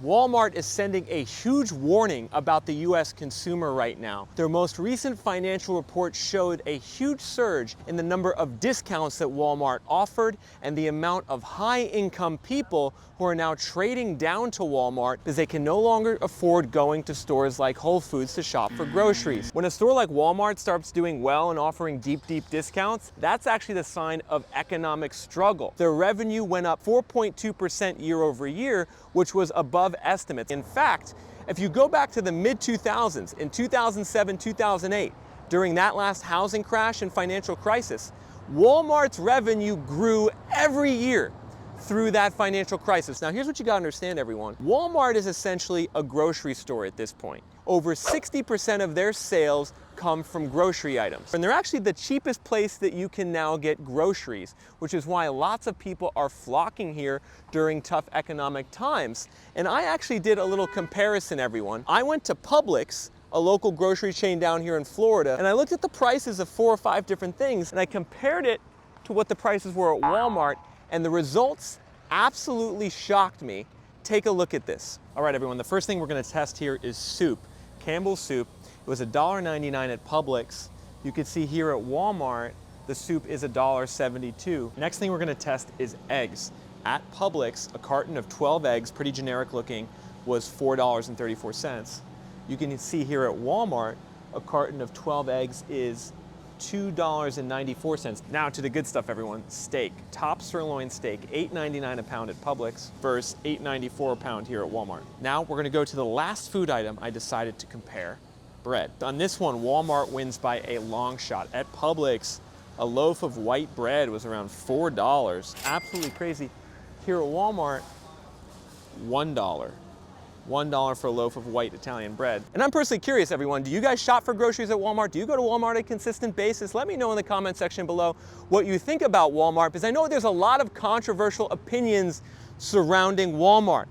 Walmart is sending a huge warning about the US consumer right now. Their most recent financial report showed a huge surge in the number of discounts that Walmart offered and the amount of high-income people who are now trading down to Walmart because they can no longer afford going to stores like Whole Foods to shop for groceries. When a store like Walmart starts doing well and offering deep discounts, that's actually the sign of economic struggle. Their revenue went up 4.2% year over year, which was above estimates. In fact, if you go back to the mid-2000s, in 2007, 2008, during that last housing crash and financial crisis, Walmart's revenue grew every year through that financial crisis. Now here's what you gotta understand, everyone. Walmart is essentially a grocery store at this point. Over 60% of their sales come from grocery items. And they're actually the cheapest place that you can now get groceries, which is why lots of people are flocking here during tough economic times. And I actually did a little comparison, everyone. I went to Publix, a local grocery chain down here in Florida, and I looked at the prices of 4 or 5 different things, and I compared it to what the prices were at Walmart, and the results absolutely shocked me. Take a look at this. All right, everyone, the first thing we're gonna test here is soup. Campbell's soup. It was $1.99 at Publix. You can see here at Walmart, the soup is $1.72. Next thing we're gonna test is eggs. At Publix, a carton of 12 eggs, pretty generic looking, was $4.34. You can see here at Walmart, a carton of 12 eggs is $2.94. Now to the good stuff, everyone. Steak. Top sirloin steak, $8.99 a pound at Publix versus $8.94 a pound here at Walmart. Now we're gonna go to the last food item I decided to compare, bread. On this one, Walmart wins by a long shot. At Publix, a loaf of white bread was around $4. Absolutely crazy. Here at Walmart, $1. $1 for a loaf of white Italian bread. And I'm personally curious, everyone, do you guys shop for groceries at Walmart? Do you go to Walmart on a consistent basis? Let me know in the comment section below what you think about Walmart, because I know there's a lot of controversial opinions surrounding Walmart,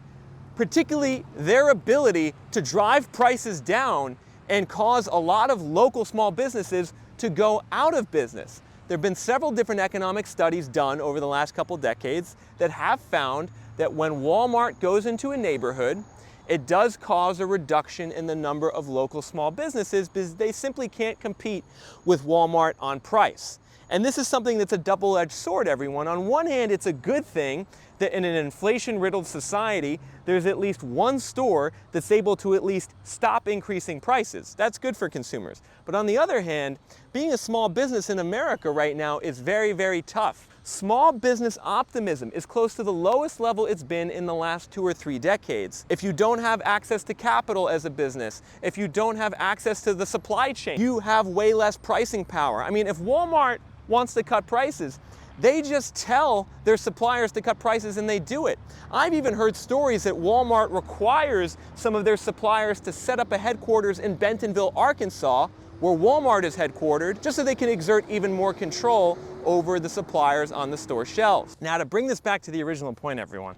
particularly their ability to drive prices down and cause a lot of local small businesses to go out of business. There have been several different economic studies done over the last couple decades that have found that when Walmart goes into a neighborhood, it does cause a reduction in the number of local small businesses because they simply can't compete with Walmart on price. And this is something that's a double-edged sword, everyone. On one hand, it's a good thing that in an inflation-riddled society, there's at least one store that's able to at least stop increasing prices. That's good for consumers. But on the other hand, being a small business in America right now is very, very tough. Small business optimism is close to the lowest level it's been in the last 2 or 3 decades. If you don't have access to capital as a business, if you don't have access to the supply chain, you have way less pricing power. I mean, if Walmart wants to cut prices, they just tell their suppliers to cut prices and they do it. I've even heard stories that Walmart requires some of their suppliers to set up a headquarters in Bentonville, Arkansas, where Walmart is headquartered, just so they can exert even more control over the suppliers on the store shelves. Now, to bring this back to the original point, everyone,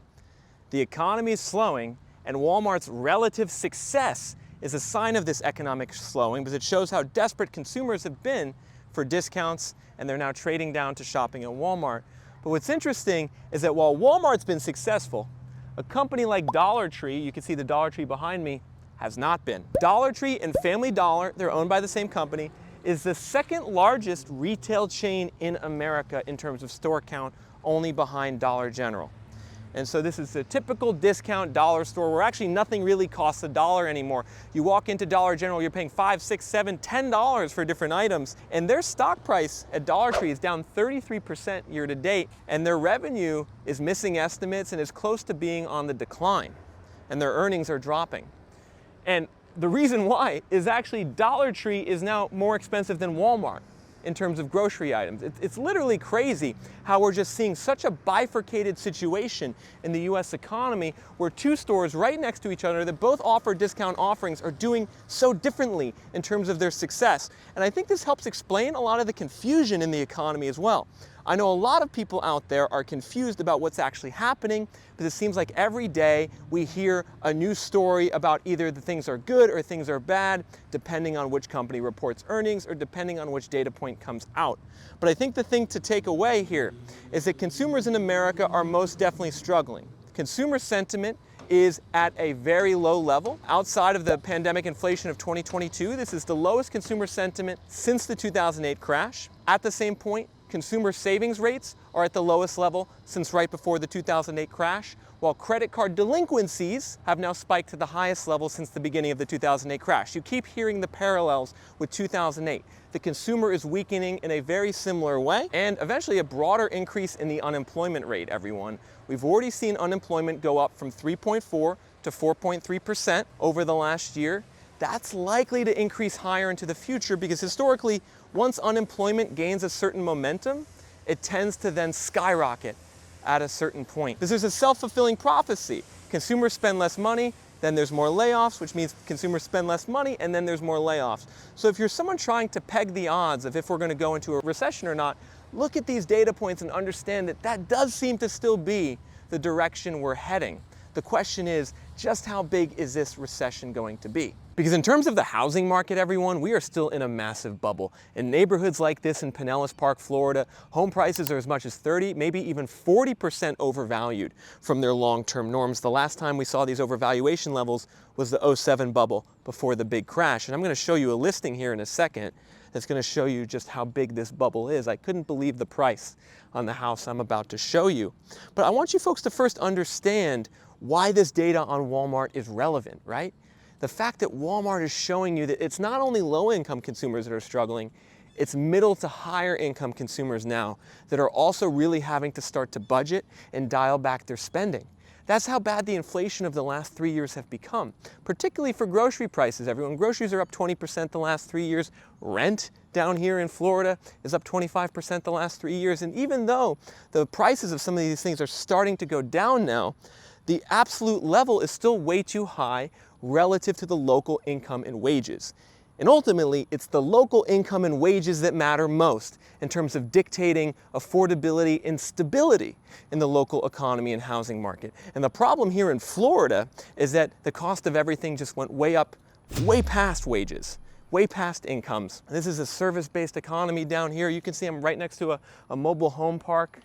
the economy is slowing, and Walmart's relative success is a sign of this economic slowing because it shows how desperate consumers have been for discounts, and they're now trading down to shopping at Walmart. But what's interesting is that while Walmart's been successful, a company like Dollar Tree, you can see the Dollar Tree behind me, has not been. Dollar Tree and Family Dollar, they're owned by the same company, is the second largest retail chain in America in terms of store count, only behind Dollar General. And so this is a typical discount dollar store where actually nothing really costs $1 anymore. You walk into Dollar General, you're paying $5, $6, $7, $10 for different items, and their stock price at Dollar Tree is down 33% year to date, and their revenue is missing estimates and is close to being on the decline, and their earnings are dropping. And the reason why is actually Dollar Tree is now more expensive than Walmart in terms of grocery items. It's literally crazy how we're just seeing such a bifurcated situation in the US economy where 2 stores right next to each other that both offer discount offerings are doing so differently in terms of their success. And I think this helps explain a lot of the confusion in the economy as well. I know a lot of people out there are confused about what's actually happening because it seems like every day we hear a new story about either the things are good or things are bad, depending on which company reports earnings or depending on which data point comes out. But I think the thing to take away here is that consumers in America are most definitely struggling. Consumer sentiment is at a very low level. Outside of the pandemic inflation of 2022, this is the lowest consumer sentiment since the 2008 crash. At the same point, consumer savings rates are at the lowest level since right before the 2008 crash, while credit card delinquencies have now spiked to the highest level since the beginning of the 2008 crash. You keep hearing the parallels with 2008. The consumer is weakening in a very similar way, and eventually a broader increase in the unemployment rate, everyone. We've already seen unemployment go up from 3.4 to 4.3% over the last year. That's likely to increase higher into the future because historically, once unemployment gains a certain momentum, it tends to then skyrocket at a certain point. This is a self-fulfilling prophecy. Consumers spend less money, then there's more layoffs, which means consumers spend less money, and then there's more layoffs. So if you're someone trying to peg the odds of if we're going to go into a recession or not, look at these data points and understand that that does seem to still be the direction we're heading. The question is, just how big is this recession going to be? Because in terms of the housing market, everyone, we are still in a massive bubble. In neighborhoods like this in Pinellas Park, Florida, home prices are as much as 30, maybe even 40% overvalued from their long-term norms. The last time we saw these overvaluation levels was the 2007 bubble before the big crash. And I'm going to show you a listing here in a second that's going to show you just how big this bubble is. I couldn't believe the price on the house I'm about to show you. But I want you folks to first understand why this data on Walmart is relevant, right? The fact that Walmart is showing you that it's not only low-income consumers that are struggling, it's middle to higher income consumers now that are also really having to start to budget and dial back their spending. That's how bad the inflation of the last 3 years have become, particularly for grocery prices. Everyone, groceries are up 20% the last 3 years. Rent down here in Florida is up 25% the last 3 years. And even though the prices of some of these things are starting to go down now, the absolute level is still way too high relative to the local income and wages. And ultimately, it's the local income and wages that matter most in terms of dictating affordability and stability in the local economy and housing market. And the problem here in Florida is that the cost of everything just went way up, way past wages, way past incomes. This is a service-based economy down here. You can see I'm right next to a mobile home park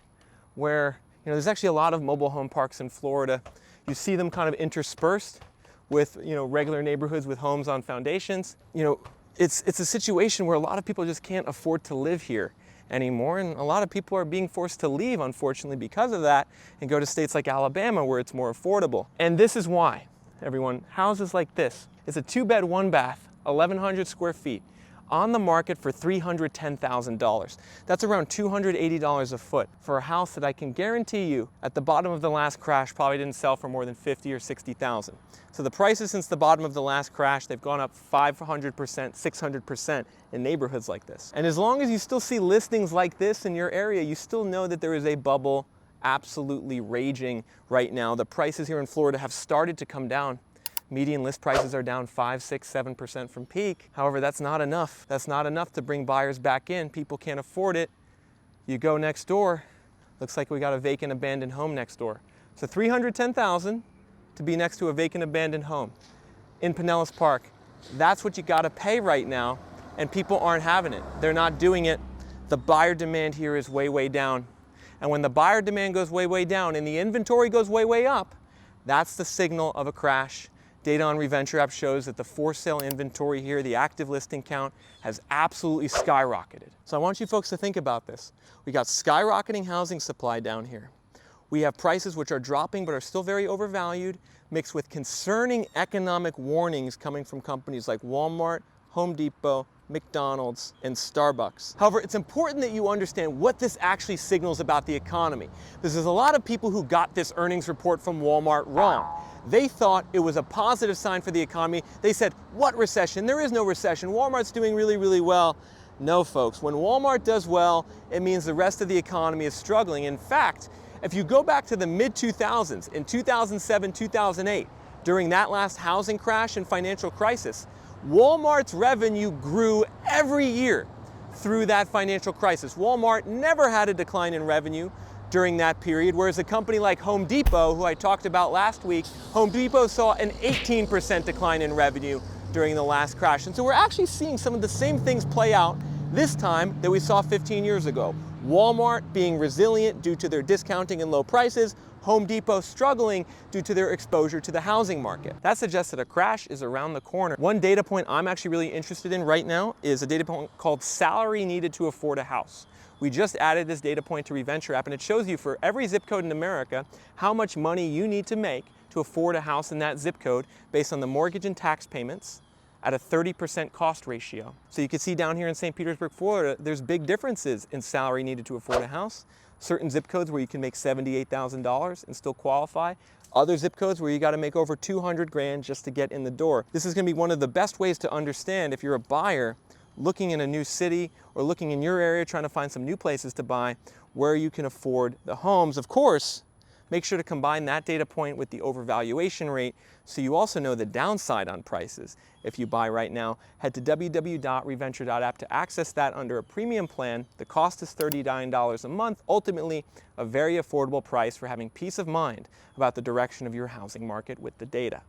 where, you know, there's actually a lot of mobile home parks in Florida. You see them kind of interspersed with, you know, regular neighborhoods with homes on foundations. You know, it's a situation where a lot of people just can't afford to live here anymore, and a lot of people are being forced to leave, unfortunately, because of that, and go to states like Alabama where it's more affordable. And this is why, everyone, houses like this. It's a 2-bed, 1-bath, 1,100 square feet, on the market for $310,000. That's around $280 a foot for a house that I can guarantee you at the bottom of the last crash probably didn't sell for more than $50,000 or $60,000. So the prices since the bottom of the last crash, they've gone up 500%, 600% in neighborhoods like this. And as long as you still see listings like this in your area, you still know that there is a bubble absolutely raging right now. The prices here in Florida have started to come down. Median list prices are down 5, 6, 7% from peak. However, that's not enough. That's not enough to bring buyers back in. People can't afford it. You go next door, looks like we got a vacant abandoned home next door. So $310,000 to be next to a vacant abandoned home in Pinellas Park. That's what you gotta pay right now, and people aren't having it. They're not doing it. The buyer demand here is way, way down. And when the buyer demand goes way, way down and the inventory goes way, way up, that's the signal of a crash. Data on Reventure app shows that the for sale inventory here, the active listing count, has absolutely skyrocketed. So I want you folks to think about this. We got skyrocketing housing supply down here. We have prices which are dropping but are still very overvalued, mixed with concerning economic warnings coming from companies like Walmart, Home Depot, McDonald's, and Starbucks. However, it's important that you understand what this actually signals about the economy. Because there's a lot of people who got this earnings report from Walmart wrong. They thought it was a positive sign for the economy. They said, what recession? There is no recession. Walmart's doing really, really well. No, folks. When Walmart does well, it means the rest of the economy is struggling. In fact, if you go back to the mid-2000s, in 2007, 2008, during that last housing crash and financial crisis, Walmart's revenue grew every year through that financial crisis. Walmart never had a decline in revenue during that period, whereas a company like Home Depot, who I talked about last week, Home Depot saw an 18% decline in revenue during the last crash. And so we're actually seeing some of the same things play out this time that we saw 15 years ago. Walmart being resilient due to their discounting and low prices, Home Depot struggling due to their exposure to the housing market. That suggests that a crash is around the corner. One data point I'm actually really interested in right now is a data point called salary needed to afford a house. We just added this data point to ReVenture app, and it shows you for every zip code in America how much money you need to make to afford a house in that zip code based on the mortgage and tax payments at a 30% cost ratio. So you can see down here in St. Petersburg, Florida, there's big differences in salary needed to afford a house. Certain zip codes where you can make $78,000 and still qualify. Other zip codes where you got to make over 200 grand just to get in the door. This is going to be one of the best ways to understand if you're a buyer looking in a new city or looking in your area trying to find some new places to buy where you can afford the homes. Of course, make sure to combine that data point with the overvaluation rate so you also know the downside on prices. If you buy right now, head to www.reventure.app to access that under a premium plan. The cost is $39 a month, ultimately a very affordable price for having peace of mind about the direction of your housing market with the data.